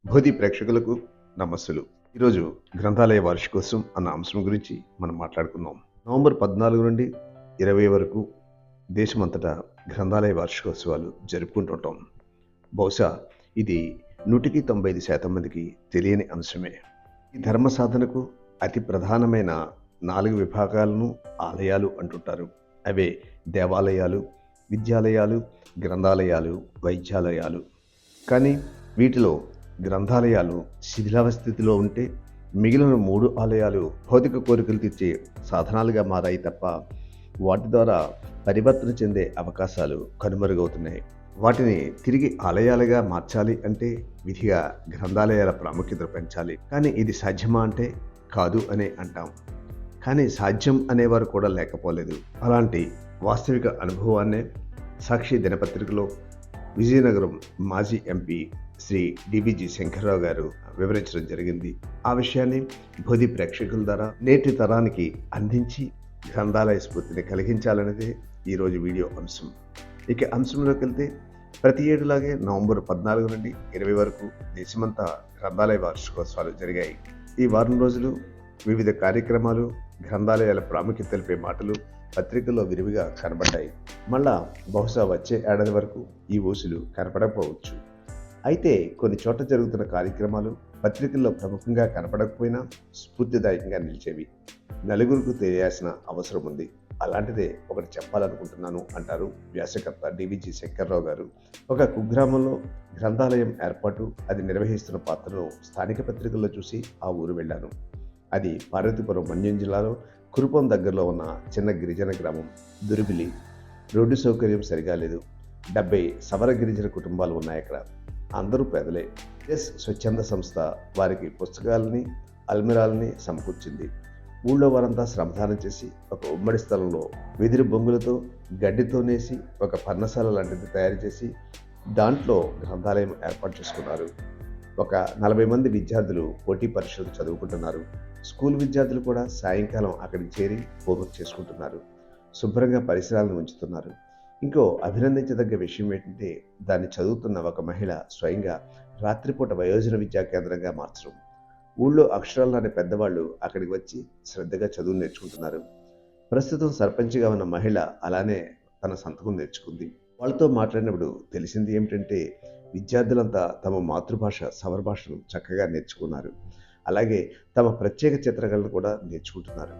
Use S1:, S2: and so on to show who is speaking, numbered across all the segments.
S1: బోధి ప్రేక్షకులకు నమస్సులు. ఈరోజు గ్రంథాలయ వార్షికోత్సవం అన్న అంశం గురించి మనం మాట్లాడుకుందాం. నవంబర్ 14 నుండి 20 వరకు దేశమంతటా గ్రంథాలయ వార్షికోత్సవాలు జరుపుకుంటుంటాం. బహుశా ఇది 195% మందికి తెలియని అంశమే. ఈ ధర్మ సాధనకు అతి ప్రధానమైన 4 విభాగాలను ఆలయాలు అంటుంటారు. అవే దేవాలయాలు, విద్యాలయాలు, గ్రంథాలయాలు, వైద్యాలయాలు. కానీ వీటిలో గ్రంథాలయాలు శిథిలావస్థితిలో ఉంటే మిగిలిన 3 ఆలయాలు భౌతిక కోరికలు తీర్చే సాధనాలుగా మారాయి తప్ప వాటి ద్వారా పరివర్తన చెందే అవకాశాలు కనుమరుగవుతున్నాయి. వాటిని తిరిగి ఆలయాలుగా మార్చాలి అంటే విధిగా గ్రంథాలయాల ప్రాముఖ్యత పెంచాలి. కానీ ఇది సాధ్యమా అంటే కాదు అనే అంటాం. కానీ సాధ్యం అనేవారు కూడా లేకపోలేదు. అలాంటి వాస్తవిక అనుభవాన్నే సాక్షి దినపత్రికలో విజయనగరం మాజీ ఎంపీ శ్రీ డివిజి శంకర్రావు గారు వివరించడం జరిగింది. ఆ విషయాన్ని బోధి ప్రేక్షకుల ద్వారా నేటి తరానికి అందించి గ్రంథాలయ స్ఫూర్తిని కలిగించాలనేదే ఈరోజు వీడియో అంశం. ఇక అంశంలోకి వెళ్తే ప్రతి ఏడులాగే నవంబర్ 14 నుండి 20 వరకు దేశమంతా గ్రంథాలయ వార్షికోత్సవాలు జరిగాయి. ఈ వారం రోజులు వివిధ కార్యక్రమాలు, గ్రంథాలయాల ప్రాముఖ్యత తెలిపే మాటలు పత్రికల్లో విరివిగా కనబడ్డాయి. మళ్ళా బహుశా వచ్చే ఏడాది వరకు ఈ ఊసులు కనపడకపోవచ్చు. అయితే కొన్ని చోట్ల జరుగుతున్న కార్యక్రమాలు పత్రికల్లో ప్రముఖంగా కనపడకపోయినా స్ఫూర్తిదాయకంగా నిలిచేవి. నలుగురికి తెలియాల్సిన అవసరం ఉంది. అలాంటిదే ఒకటి చెప్పాలనుకుంటున్నాను అంటారు వ్యాసకర్త డివిజి శంకర్రావు గారు. ఒక కుగ్రామంలో గ్రంథాలయం ఏర్పాటు, అది నిర్వహిస్తున్న పాత్రను స్థానిక పత్రికల్లో చూసి ఆ ఊరు వెళ్ళాను. అది పార్వతీపురం మన్యం జిల్లాలో కురుపం దగ్గరలో ఉన్న చిన్న గిరిజన గ్రామం. దుర్బిలి, రోడ్డు సౌకర్యం సరిగా లేదు. 70 సవర గిరిజన కుటుంబాలు ఉన్నాయి అక్కడ. అందరూ పేదలే. స్వచ్ఛంద సంస్థ వారికి పుస్తకాలని, అల్మిరాలని సమకూర్చింది. ఊళ్ళో వారంతా శ్రమదానం చేసి ఒక ఉమ్మడి స్థలంలో వెదురు బొంగులతో గడ్డితో నేసి ఒక పర్ణశాల లాంటిది తయారు చేసి దాంట్లో గ్రంథాలయం ఏర్పాటు చేసుకున్నారు. ఒక 40 మంది విద్యార్థులు పోటీ పరీక్షలకు చదువుకుంటున్నారు. స్కూల్ విద్యార్థులు కూడా సాయంకాలం అక్కడికి చేరి హోంవర్క్ చేసుకుంటున్నారు. శుభ్రంగా పరిసరాలను ఉంచుతున్నారు. ఇంకో అభినందించదగ్గ విషయం ఏంటంటే దాన్ని చదువుతున్న ఒక మహిళ స్వయంగా రాత్రిపూట వయోజన విద్యా కేంద్రంగా మార్చడం. ఊళ్ళో అక్షరాలు రాని పెద్దవాళ్ళు అక్కడికి వచ్చి శ్రద్ధగా చదువు నేర్చుకుంటున్నారు. ప్రస్తుతం సర్పంచ్గా ఉన్న మహిళ అలానే తన సంతకం నేర్చుకుంది. వాళ్ళతో మాట్లాడినప్పుడు తెలిసింది ఏమిటంటే విద్యార్థులంతా తమ మాతృభాష సవర భాషను చక్కగా నేర్చుకున్నారు. అలాగే తమ ప్రత్యేక చిత్రకళను కూడా నేర్చుకుంటున్నారు.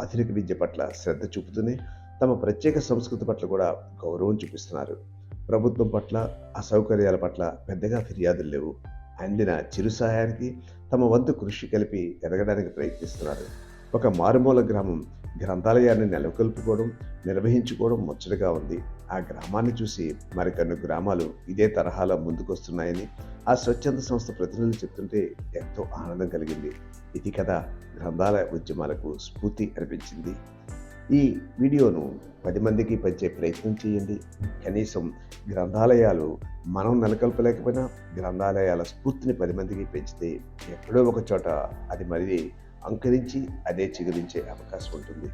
S1: ఆధునిక విద్య పట్ల శ్రద్ధ చూపుతూనే తమ ప్రత్యేక సంస్కృతి పట్ల కూడా గౌరవం చూపిస్తున్నారు. ప్రభుత్వం పట్ల, అసౌకర్యాల పట్ల పెద్దగా ఫిర్యాదులు లేవు. అందిన చిరు సహాయానికి తమ వంతు కృషి కలిపి ఎదగడానికి ప్రయత్నిస్తున్నారు. ఒక మారుమూల గ్రామం గ్రంథాలయాన్ని నెలకొల్పుకోవడం, నిర్వహించుకోవడం ముచ్చటగా ఉంది. ఆ గ్రామాన్ని చూసి మరికొన్ని గ్రామాలు ఇదే తరహాలో ముందుకొస్తున్నాయని ఆ స్వచ్ఛంద సంస్థ ప్రతినిధులు చెప్తుంటే ఎంతో ఆనందం కలిగింది. ఇది కదా గ్రంథాలయ ఉద్యమాలకు స్ఫూర్తి అనిపించింది. ఈ వీడియోను 10 మందికి పంచే ప్రయత్నం చేయండి. కనీసం గ్రంథాలయాలు మనం నెలకొల్పలేకపోయినా గ్రంథాలయాల స్ఫూర్తిని 10 మందికి పెంచితే ఎక్కడో ఒక చోట అది మళ్ళీ అంకురించి అదే చిగురించే అవకాశం ఉంటుంది.